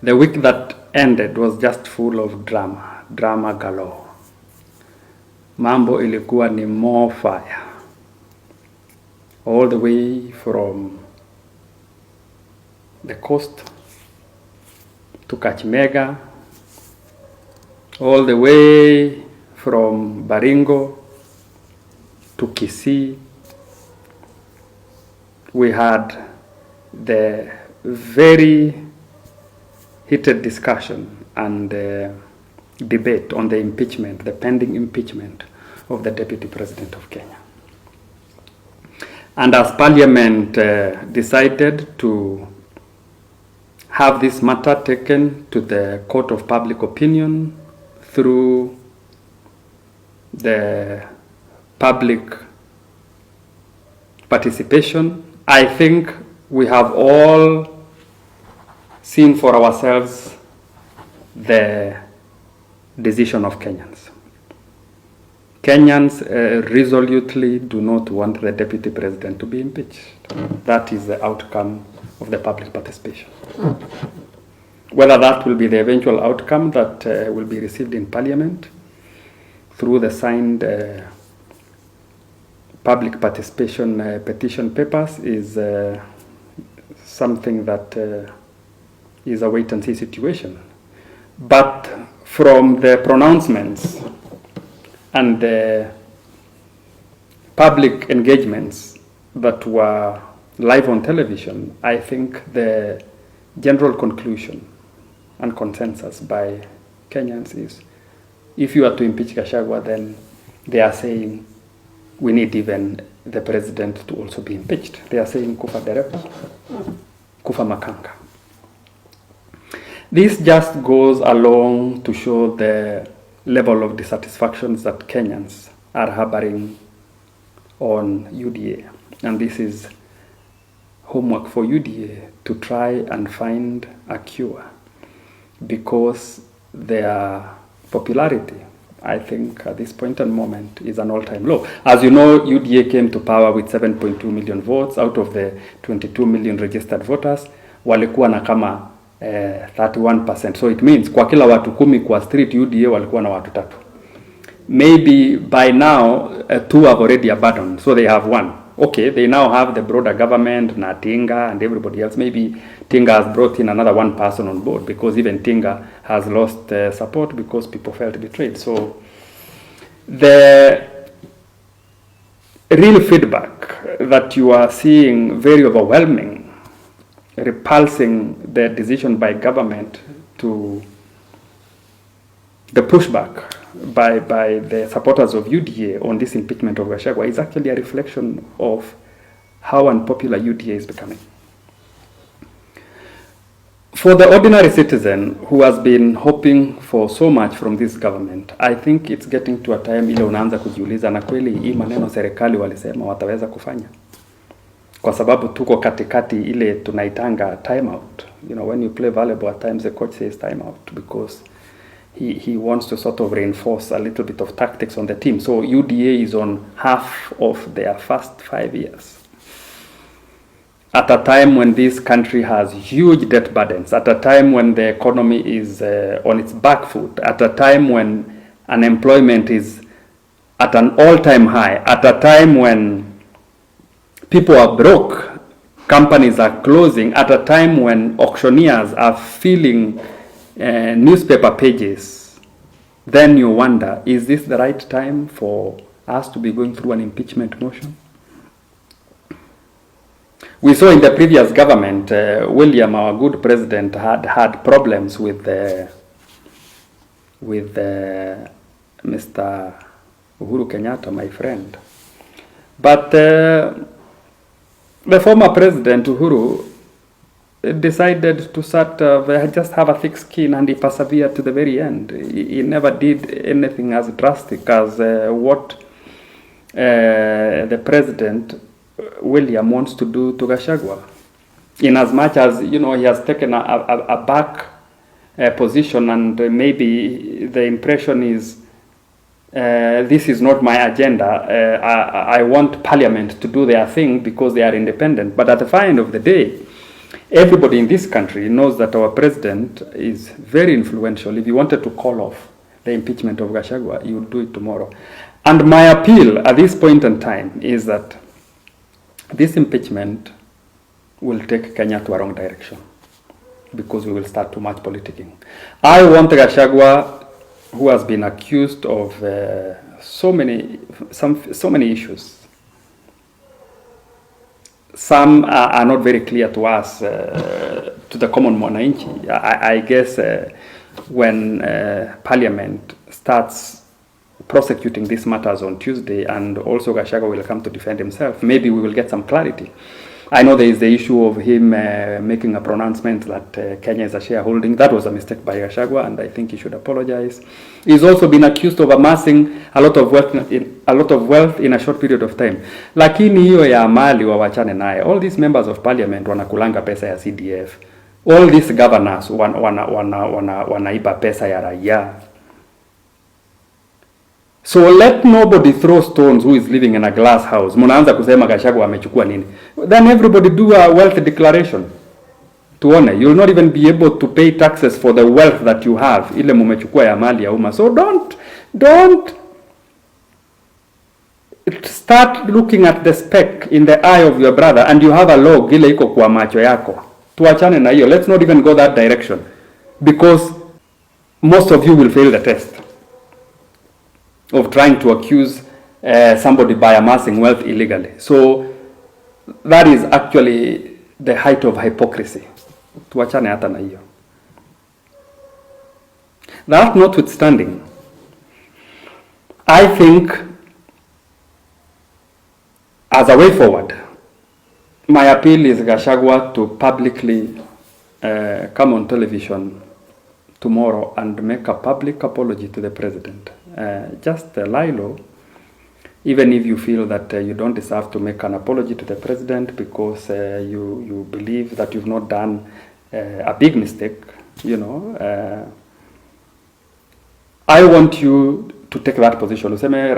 The week that ended was just full of drama galore. Mambo ilikuwa ni more fire. All the way from the coast to Kakamega, all the way from Baringo to Kisii. We had the very heated discussion and debate on the impeachment, the pending impeachment of the Deputy President of Kenya. And as Parliament decided to have this matter taken to the Court of Public Opinion through the public participation, I think we have all seen for ourselves the decision of Kenyans. Kenyans resolutely do not want the Deputy President to be impeached. That is the outcome of the public participation. Whether that will be the eventual outcome that will be received in Parliament through the signed public participation petition papers is something that is a wait-and-see situation. But from the pronouncements and the public engagements that were live on television, I think the general conclusion and consensus by Kenyans is, if you are to impeach Gachagua, then they are saying we need even the president to also be impeached. They are saying kufa dereva, kufa makanga. This just goes along to show the level of dissatisfactions that Kenyans are harboring on UDA. And this is homework for UDA to try and find a cure, because their popularity, I think at this point and moment, is an all-time low. As you know, UDA came to power with 7.2 million votes. Out of the 22 million registered voters, walikuwa na kama 31%. So it means kwa kila watu 10 kwa street, UDA walikuwa na watu 3. Maybe by now, 2 have already abandoned, so they have 1. Okay, they now have the broader government, Tinga and everybody else. Maybe Tinga has brought in another 1 person on board, because even Tinga has lost support because people felt betrayed. So the real feedback that you are seeing, very overwhelming, repulsing the decision by government to the pushback by the supporters of UDA on this impeachment of Gachagua, is actually a reflection of how unpopular UDA is becoming. For the ordinary citizen who has been hoping for so much from this government, I think it's getting to a time ile unaanza kujiuliza, na kweli hii maneno serikali walisema wataweza kufanya, kwa sababu tuko katikati ile tunaitanga time out. You know, when you play volleyball, at times the coach says time out, because he wants to sort of reinforce a little bit of tactics on the team. So UDA is on half of their first 5 years. At a time when this country has huge debt burdens, at a time when the economy is on its back foot, at a time when unemployment is at an all-time high, at a time when people are broke, companies are closing, at a time when auctioneers are filling newspaper pages, then you wonder, is this the right time for us to be going through an impeachment motion? We saw in the previous government, William, our good president, had problems with Mr. Uhuru Kenyatta, my friend. But the former president, Uhuru, decided to just have a thick skin, and he persevered to the very end. He never did anything as drastic as what the president, William, wants to do to Gachagua. In as much as, you know, he has taken a back position, and maybe the impression is, this is not my agenda. I want Parliament to do their thing because they are independent. But at the end of the day, Everybody in this country knows that our president is very influential. If you wanted to call off the impeachment of Gachagua, you would do it tomorrow. And my appeal at this point in time is that this impeachment will take Kenya to a wrong direction, because we will start too much politicking. I want Gachagua, who has been accused of so many issues. Some are not very clear to us, to the common mwananchi. I guess when Parliament starts prosecuting these matters on Tuesday, and also Gachagua will come to defend himself, maybe we will get some clarity. I know there is the issue of him making a pronouncement that Kenya is a shareholding. That was a mistake by Gachagua, and I think he should apologize. He's also been accused of amassing a lot of wealth in a short period of time. Lakini hiyo ya mali wawachane naye. All these members of parliament wanakulanga pesa ya CDF. All these governors wanaiba pesa ya raia. So let nobody throw stones who is living in a glass house. Munaanza kusema Gachagua amechukua nini? Then everybody do a wealth declaration. Tuone, you will not even be able to pay taxes for the wealth that you have. Ile mumechukua ya mali ya umma. So don't start looking at the speck in the eye of your brother and you have a log ile iko kwa macho yako. Tuachane na hiyo. Let's not even go that direction, because most of you will fail the test of trying to accuse somebody by amassing wealth illegally. So that is actually the height of hypocrisy. Tuachane hata na hiyo. That notwithstanding, I think as a way forward, my appeal is Gachagua to publicly come on television tomorrow and make a public apology to the president. Just lie low, even if you feel that you don't deserve to make an apology to the president because you believe that you've not done a big mistake, you know. I want you to take that position. Useme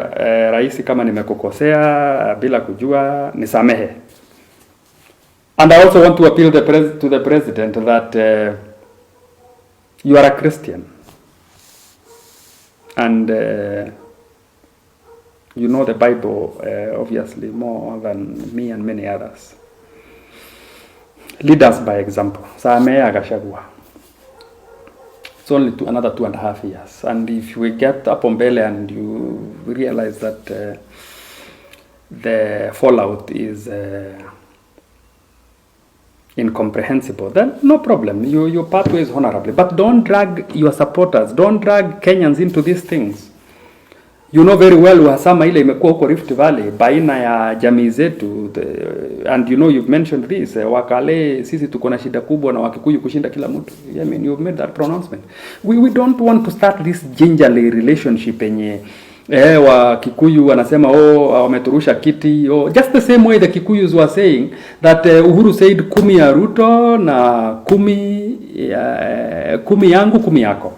raisi, kama nimekukosea bila kujua nisamehe. And I also want to appeal to the president that you are a Christian. And you know the Bible, obviously, more than me and many others. Lead us by example. Samea Gachagua. It's only another 2.5 years. And if we get up on Mbele and you realize that the fallout is incomprehensible, then no problem. You part ways honorably. But don't drag your supporters, don't drag Kenyans into these things. You know very well uhasama ile imekuwa huko Rift Valley baina ya jamii zetu, and you know you've mentioned this, wakale sisi tuko na shida kubwa na wakikuyu kushinda kila mtu. I mean, you've made that pronouncement. We don't want to start this gingerly relationship enye wa Kikuyu wanasema wameturusha kiti, just the same way the Kikuyus were saying that Uhuru said 10 ya Ruto na 10 yangu 10 yako.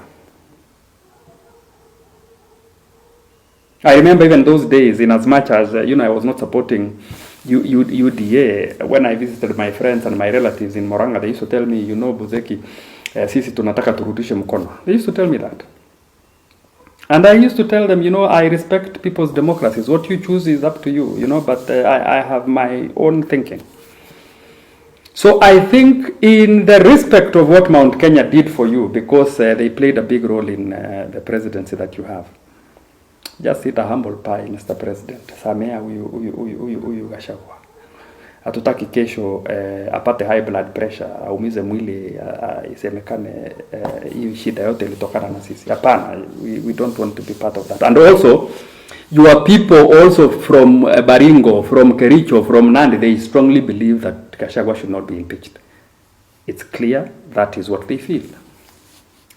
I remember even those days, in as much as you know, I was not supporting UDA. When I visited my friends and my relatives in Moranga, they used to tell me, you know, Buzeki, sisi tunataka turudishe mkono. They used to tell me that. And I used to tell them, you know, I respect people's democracies. What you choose is up to you, you know, but I have my own thinking. So I think in the respect of what Mount Kenya did for you, because they played a big role in the presidency that you have, just eat a humble pie, Mr. President. Samea huyu Gachagua. Hatutaki kesho apate high blood pressure, aumize mwili, isemekane hii shida yote ilitokana na sisi. Hapana, we don't want to be part of that. And also, your people also from Baringo, from Kericho, from Nandi, they strongly believe that Gachagua should not be impeached. It's clear that is what they feel.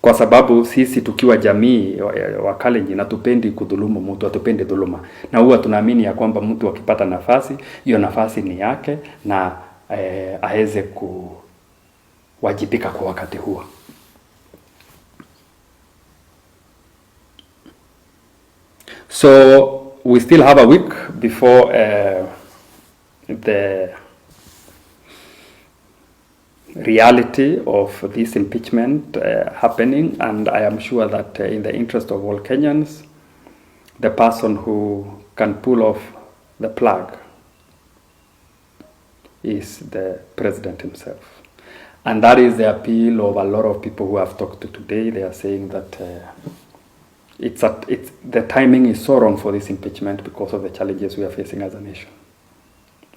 Kwa sababu sisi tukiwa jamii wa Kalenjin hatupendi kudhulumu mtu, hatupendi dhuluma. Na huwa tunaamini ya kwamba mtu akipata nafasi, hiyo nafasi ni yake na aweze kuwajibika kwa wakati huo. So we still have a week before reality of this impeachment happening, and I am sure that in the interest of all Kenyans, the person who can pull off the plug is the president himself. And that is the appeal of a lot of people who I've talked to today. They are saying that the timing is so wrong for this impeachment because of the challenges we are facing as a nation.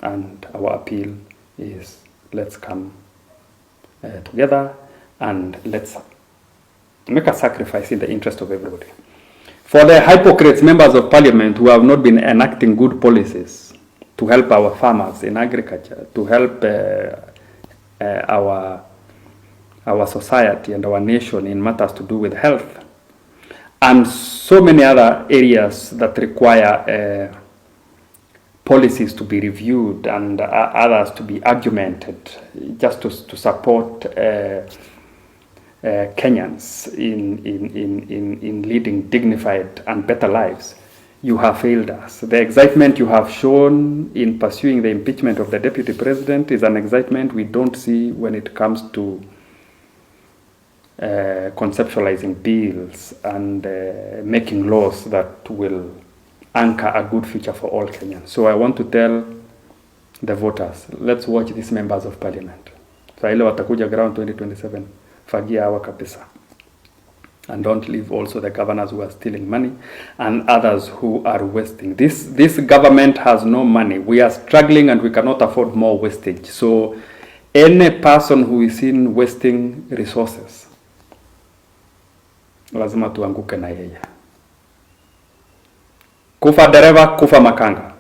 And our appeal is, let's come together and let's make a sacrifice in the interest of everybody. For the hypocrites, members of parliament who have not been enacting good policies to help our farmers in agriculture, to help our society and our nation in matters to do with health, and so many other areas that require policies to be reviewed and others to be augmented just to support Kenyans in leading dignified and better lives. You have failed us. The excitement you have shown in pursuing the impeachment of the deputy president is an excitement we don't see when it comes to conceptualizing bills and making laws that will anchor a good future for all Kenyans. So I want to tell the voters, let's watch these members of parliament. Sa ile watakuja ground 2027, fagia hawa kabisa. And don't leave also the governors who are stealing money and others who are wasting. This government has no money. We are struggling and we cannot afford more wastage. So any person who is in wasting resources, lazima tuanguke na yeye. Kufa dereva, kufa makanga.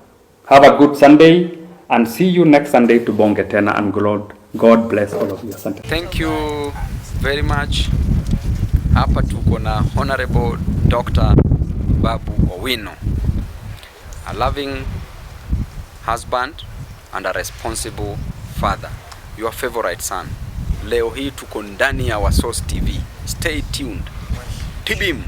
Have a good Sunday and see you next Sunday to bonge tena, and God bless all of you. Asante. Thank you very much. Hapa tuko na Honorable Dr. Babu Owino, a loving husband and a responsible father, your favorite son. Leo hii tuko ndani ya Source TV. Stay tuned. Tibim.